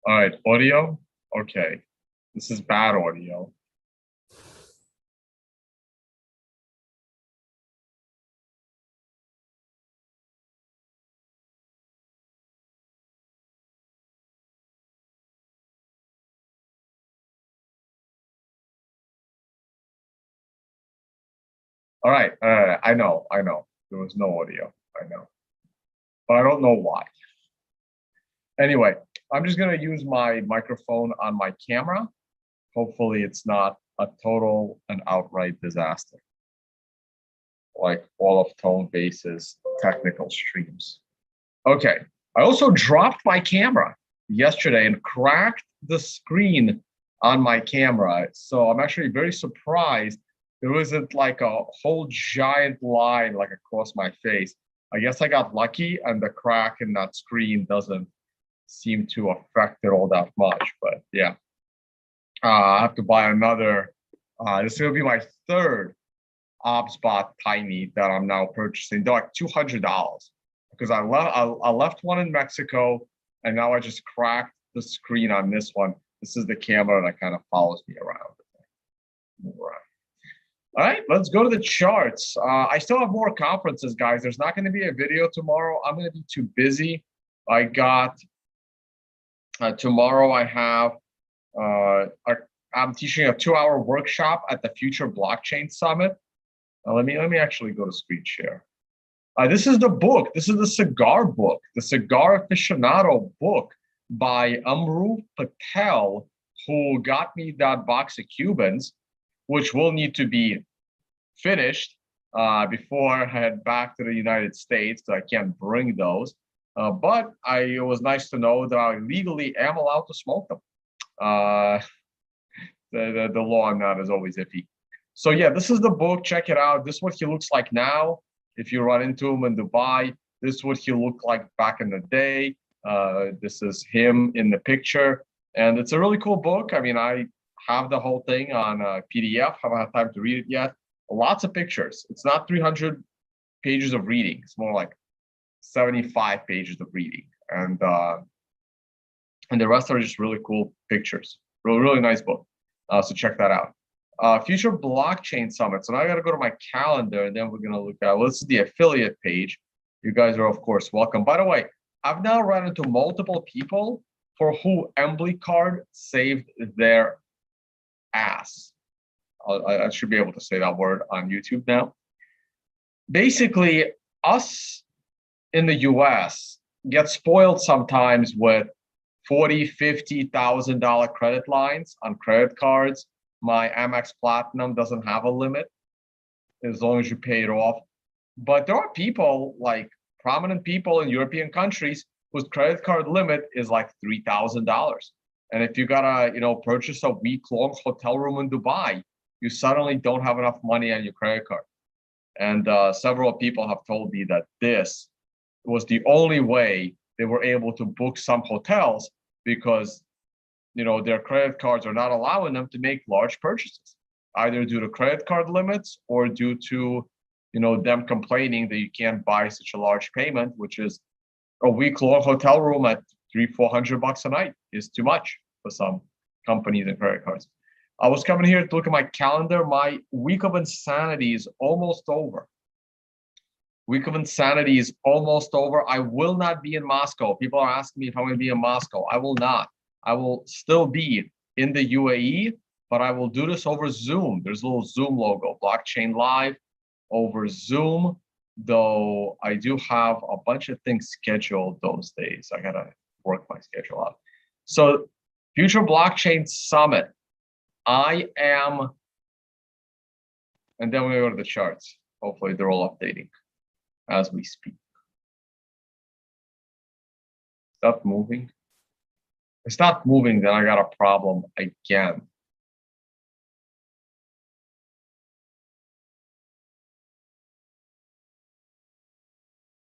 All right, audio. Okay, this is bad audio. All right, I know. There was no audio. I know, but I don't know why. Anyway, I'm just gonna use my microphone on my camera. Hopefully, it's not a total and outright disaster, like all of Tone Base's technical streams. Okay, I also dropped my camera yesterday and cracked the screen on my camera. So I'm actually very surprised there wasn't like a whole giant line like across my face. I guess I got lucky and the crack in that screen doesn't seem to affect it all that much. But yeah, I have to buy another. This will be my third ObsBot Tiny that I'm now purchasing. They're like $200 because I left one in Mexico and now I just cracked the screen on this one. This is the camera that kind of follows me around. All right, let's go to the charts. I still have more conferences, guys. There's not going to be a video tomorrow. I'm going to be too busy. I got tomorrow. I have I'm teaching a 2-hour workshop at the Future Blockchain Summit. Let me actually go to screen share. This is the book. This is the cigar book, the Cigar Aficionado book by Amru Patel, who got me that box of Cubans, which will need to be finished before I head back to the United States. So I can't bring those. But it was nice to know that I legally am allowed to smoke them. The law on that is always iffy. So yeah, this is the book. Check it out. This is what he looks like now. If you run into him in Dubai, this is what he looked like back in the day. This is him in the picture. And it's a really cool book. I mean, I have the whole thing on PDF. Haven't had time to read it yet. Lots of pictures. It's not 300 pages of reading. It's more like 75 pages of reading. And the rest are just really cool pictures. Really nice book. So check that out. Future Blockchain Summit. So now I got to go to my calendar and then we're going to look at, well, this is the affiliate page. You guys are, of course, welcome. By the way, I've now run into multiple people for who Embly Card saved their ass. I should be able to say that word on YouTube now. Basically, us in the US get spoiled sometimes with $40,000, $50,000 credit lines on credit cards. My Amex Platinum doesn't have a limit as long as you pay it off. But there are people, like prominent people in European countries, whose credit card limit is like $3,000. And if you gotta, purchase a week-long hotel room in Dubai, you suddenly don't have enough money on your credit card. And several people have told me that this was the only way they were able to book some hotels because their credit cards are not allowing them to make large purchases, either due to credit card limits or due to, them complaining that you can't buy such a large payment, which is a week-long hotel room at $300-400 a night is too much for some companies and credit cards. I was coming here to look at my calendar. My week of insanity is almost over. Week of insanity is almost over. I will not be in Moscow. People are asking me if I'm going to be in Moscow. I will not. I will still be in the UAE, but I will do this over Zoom. There's a little Zoom logo, Blockchain Live over Zoom, though I do have a bunch of things scheduled those days. I got to work my schedule out. So Future Blockchain Summit, I am, and then we go to the charts. Hopefully they're all updating as we speak. Stop moving. It's not moving, then I got a problem again.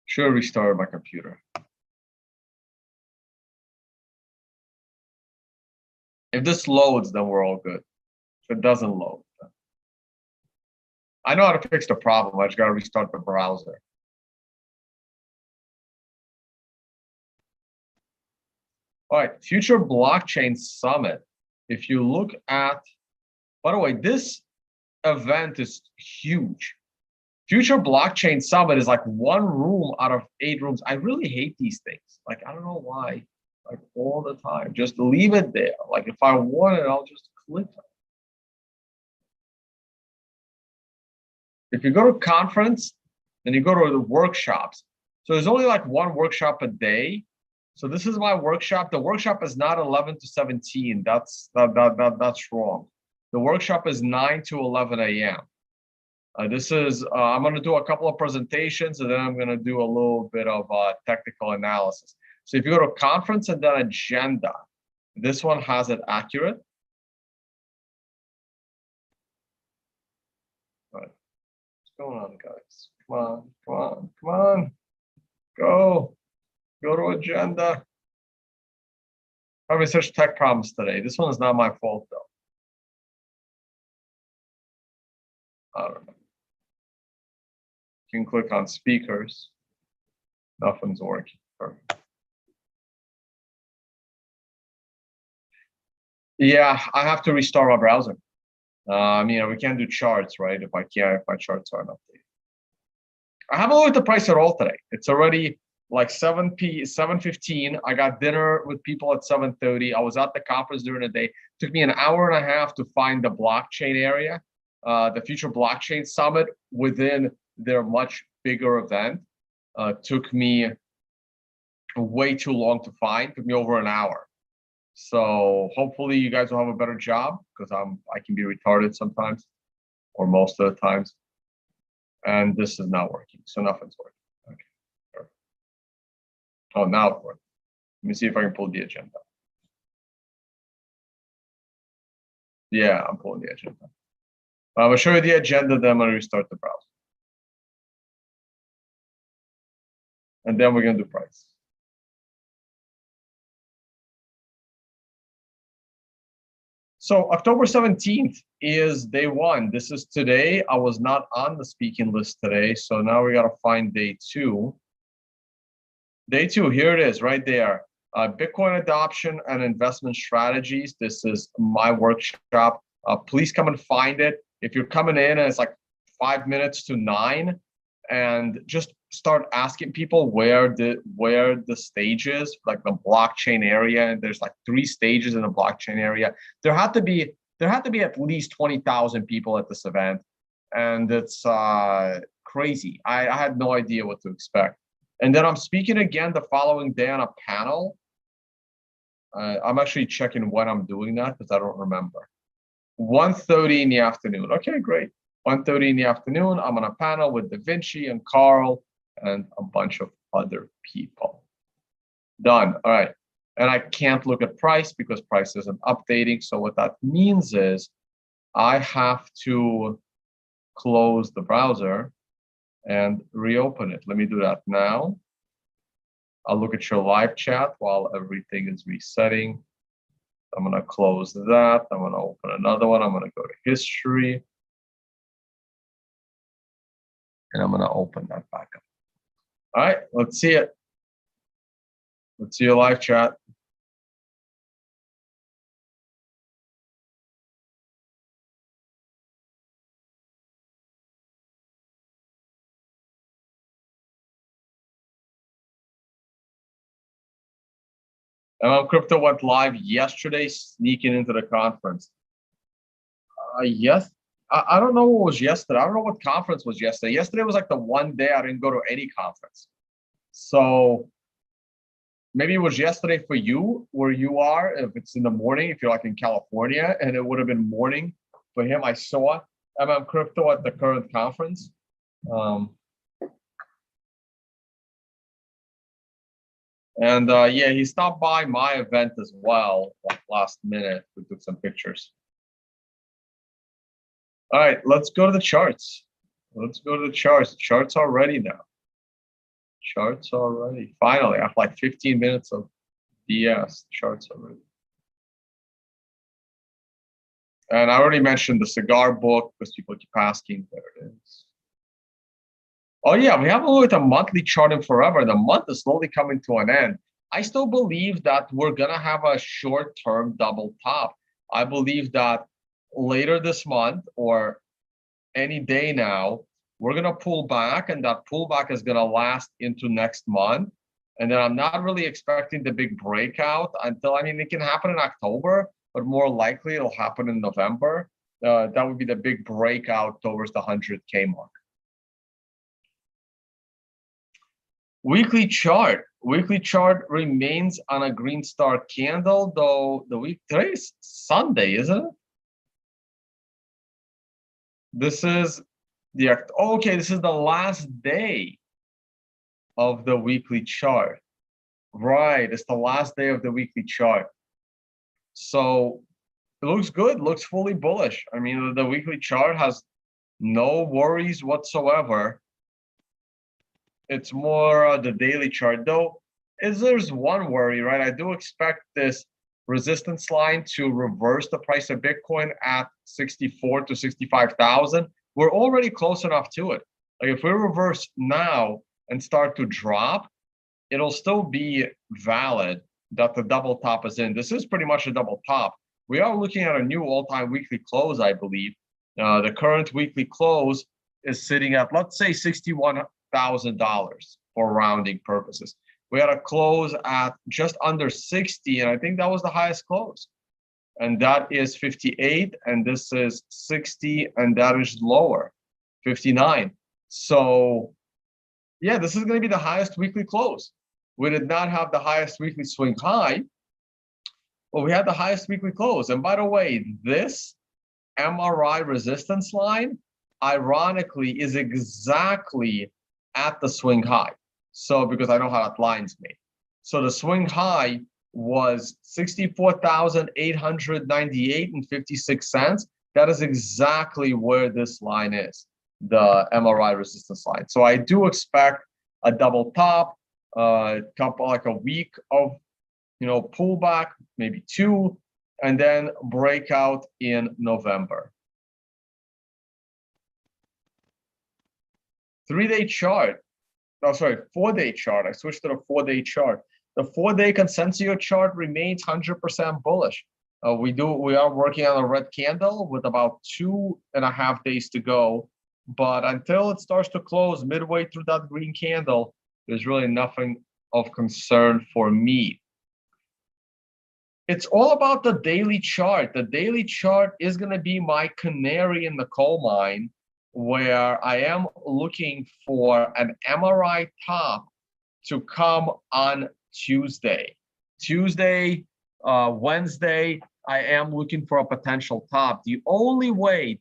Should restart my computer. If this loads, then we're all good. If it doesn't load, then I know how to fix the problem. I just got to restart the browser. All right, Future Blockchain Summit. If you look at, by the way, this event is huge. Future Blockchain Summit is like one room out of 8 rooms. I really hate these things. Like, I don't know why, like all the time. Just leave it there. Like, if I want it, I'll just click on it. If you go to conference, then you go to the workshops. So there's only like one workshop a day. So this is my workshop. The workshop is not 11 to 17. That's wrong. The workshop is 9 to 11 a.m. This is, I'm going to do a couple of presentations, and then I'm going to do a little bit of technical analysis. So if you go to conference and then agenda, this one has it accurate. All right. What's going on, guys? Come on, come on, come on. Go to agenda. Having such tech problems today. This one is not my fault, though. I don't know. You can click on speakers. Nothing's working. Perfect. Yeah, I have to restart my browser. We can't do charts, right? If my charts aren't updated. I haven't looked at the price at all today. It's already like 7:15. I got dinner with people at 7:30. I was at the conference during the day. It took me an hour and a half to find the blockchain area, the Future Blockchain Summit within their much bigger event. Took me way too long to find. Took me over an hour. So hopefully you guys will have a better job, because I can be retarded sometimes, or most of the times. And this is not working, so nothing's working. Okay. Perfect. Oh, now it worked. Let me see if I can pull the agenda. Yeah, I'm pulling the agenda. I'm gonna show you the agenda, then I'm gonna restart the browser. And then we're gonna do price. So October 17th is day 1. This is today. I was not on the speaking list today, so now we gotta find day 2. Day 2, here it is, right there. Bitcoin adoption and investment strategies. This is my workshop. Please come and find it. If you're coming in and it's like 5 minutes to 9, and just start asking people where the stage is, like the blockchain area. And there's like 3 stages in the blockchain area. There had to be at least 20,000 people at this event, and it's crazy. I had no idea what to expect. And then I'm speaking again the following day on a panel. I'm actually checking when I'm doing that, because I don't remember. 1:30 in the afternoon. Okay, great. 1:30 in the afternoon, I'm on a panel with Da Vinci and Carl and a bunch of other people. Done. All right. And I can't look at price because price isn't updating. So what that means is I have to close the browser and reopen it. Let me do that now. I'll look at your live chat while everything is resetting. I'm going to close that. I'm going to open another one. I'm going to go to history. And I'm going to open that back up. All right, let's see it. Let's see your live chat. Crypto went live yesterday, sneaking into the conference. Yes. I don't know what was yesterday. I don't know what conference was yesterday. Yesterday was like the one day I didn't go to any conference. So maybe it was yesterday for you, where you are, if it's in the morning, if you're like in California, and it would have been morning for him. I saw Crypto at the current conference. Yeah, he stopped by my event as well, like last minute. We took some pictures. All right, let's go to the charts. Let's go to the charts. Charts are ready now. Charts are ready. Finally, after like 15 minutes of BS, charts are ready. And I already mentioned the cigar book because people keep asking. There it is. Oh yeah, we haven't looked at a monthly chart in forever. The month is slowly coming to an end. I still believe that we're gonna have a short-term double top. I believe that later this month or any day now, we're gonna pull back, and that pullback is gonna last into next month. And then I'm not really expecting the big breakout until, I mean, it can happen in October, but more likely it'll happen in November. That would be the big breakout towards the 100K mark. Weekly chart. Weekly chart remains on a green star candle, though today is Sunday, isn't it? This is okay, this is the last day of the weekly chart. Right, it's the last day of the weekly chart. So it looks good, looks fully bullish. I mean, the weekly chart has no worries whatsoever. It's more the daily chart, though. There's one worry, right? I do expect this resistance line to reverse the price of Bitcoin at 64 to 65,000. We're already close enough to it. Like if we reverse now and start to drop, it'll still be valid that the double top is in. This is pretty much a double top. We are looking at a new all-time weekly close, I believe. The current weekly close is sitting at, let's say, $61,000 for rounding purposes. We had a close at just under 60, and I think that was the highest close. And that is 58, and this is 60, and that is lower, 59. So yeah, this is going to be the highest weekly close. We did not have the highest weekly swing high, but we had the highest weekly close. And by the way, this MRI resistance line, ironically, is exactly at the swing high. So because I know how that line's made. So the swing high was 64,898 and 56 cents. That is exactly where this line is, the MRI resistance line. So I do expect a double top, couple like a week of pullback, maybe two, and then breakout in November. 3-day chart. No, sorry, 4-day chart. I switched to the 4-day chart. The 4-day consensus chart remains 100% bullish. We are working on a red candle with about 2.5 days to go. But until it starts to close midway through that green candle, there's really nothing of concern for me. It's all about the daily chart. The daily chart is going to be my canary in the coal mine, where I am looking for an MRI top to come on Tuesday. Wednesday, I am looking for a potential top. The only way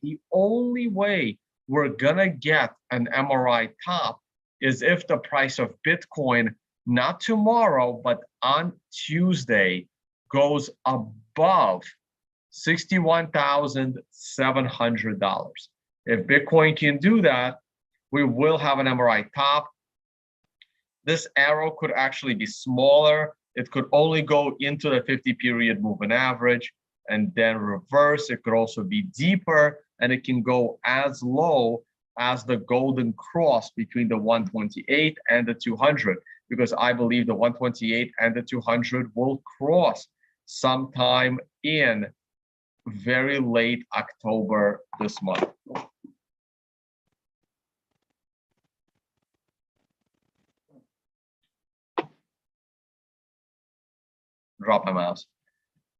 we're gonna get an MRI top is if the price of Bitcoin, not tomorrow, but on Tuesday, goes above $61,700. If Bitcoin can do that, we will have an MRI top. This arrow could actually be smaller. It could only go into the 50-period moving average and then reverse. It could also be deeper, and it can go as low as the golden cross between the 128 and the 200, because I believe the 128 and the 200 will cross sometime in very late October this month. Drop my mouse.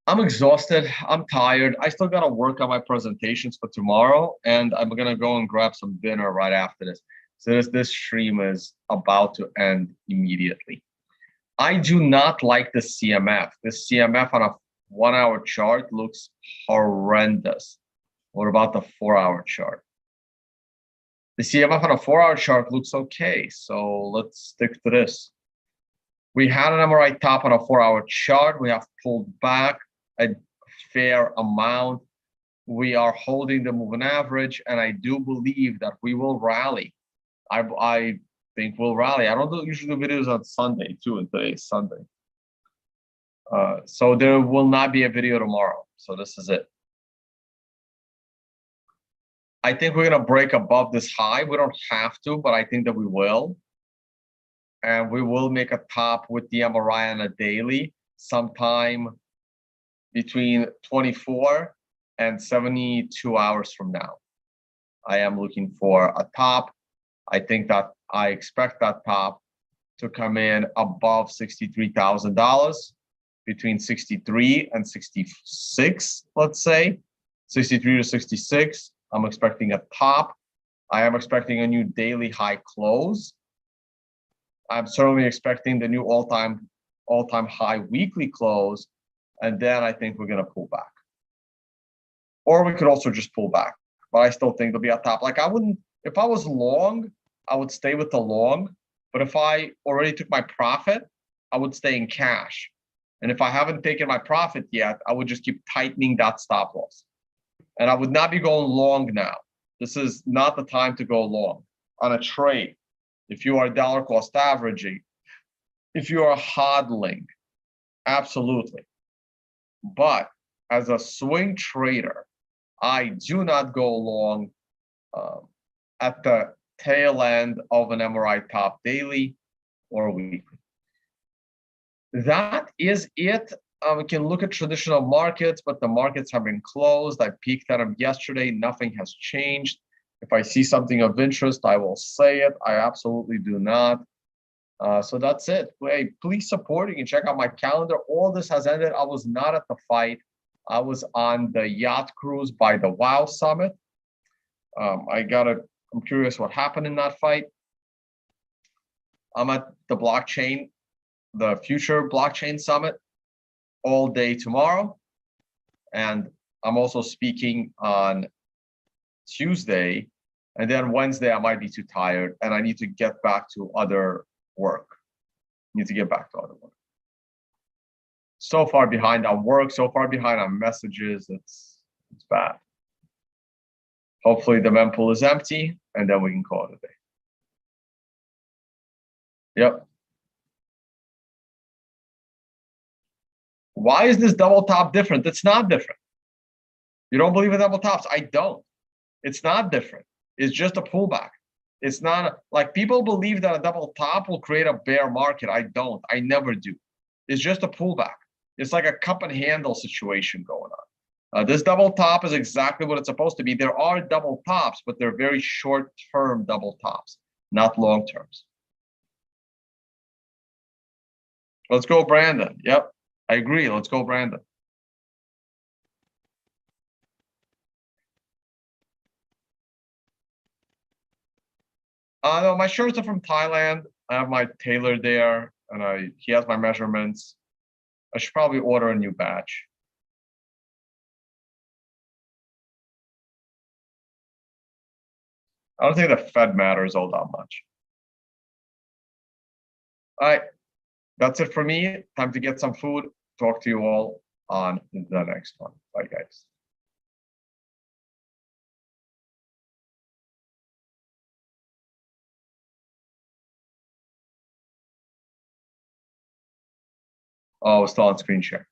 I'm exhausted. I'm tired. I still got to work on my presentations for tomorrow, and I'm going to go and grab some dinner right after this. So this stream is about to end immediately. I do not like the CMF. The CMF on a 1-hour chart looks horrendous. What about the 4-hour chart? The CMF on a 4-hour chart looks okay, so let's stick to this. We had an MRI top on a 4-hour chart. We have pulled back a fair amount. We are holding the moving average, and I do believe that we will rally. I think we'll rally. I don't usually do videos on Sunday too, and today is Sunday. So there will not be a video tomorrow. So this is it. I think we're gonna break above this high. We don't have to, but I think that we will. and we will make a top with the MRI on a daily sometime between 24 and 72 hours from now. I am looking for a top. I expect that top to come in above $63,000, between 63 and 66, let's say, 63 to 66. I'm expecting a top. I am expecting a new daily high close. I'm certainly expecting the new all-time high weekly close, and then I think we're gonna pull back. Or we could also just pull back, but I still think there'll be a top. Like if I was long, I would stay with the long, but if I already took my profit, I would stay in cash. And if I haven't taken my profit yet, I would just keep tightening that stop loss. And I would not be going long now. This is not the time to go long on a trade. If you are dollar cost averaging, if you are hodling, absolutely. But as a swing trader, I do not go long at the tail end of an MRI top daily or weekly. That is it. We can look at traditional markets, but the markets have been closed. I peeked at them yesterday. Nothing has changed. If I see something of interest, I will say it. I absolutely do not. So that's it. Hey, please support. You can check out my calendar. All this has ended. I was not at the fight. I was on the yacht cruise by the WOW Summit. I'm curious what happened in that fight. I'm at the Future Blockchain Summit all day tomorrow. And I'm also speaking on Tuesday. And then Wednesday, I might be too tired and I need to get back to other work. So far behind on work, so far behind on messages, it's bad. Hopefully the mempool is empty and then we can call it a day. Yep. Why is this double top different? It's not different. You don't believe in double tops? I don't. It's not different. It's just a pullback. It's not like people believe that a double top will create a bear market. I don't. I never do. It's just a pullback. It's like a cup and handle situation going on. This double top is exactly what it's supposed to be. There are double tops, but they're very short-term double tops, not long terms. Let's go, Brandon. Yep, I agree. Let's go, Brandon. No, my shirts are from Thailand. I have my tailor there, and he has my measurements. I should probably order a new batch. I don't think the Fed matters all that much. All right, that's it for me. Time to get some food. Talk to you all on the next one. Bye, guys. Oh, still on screen share.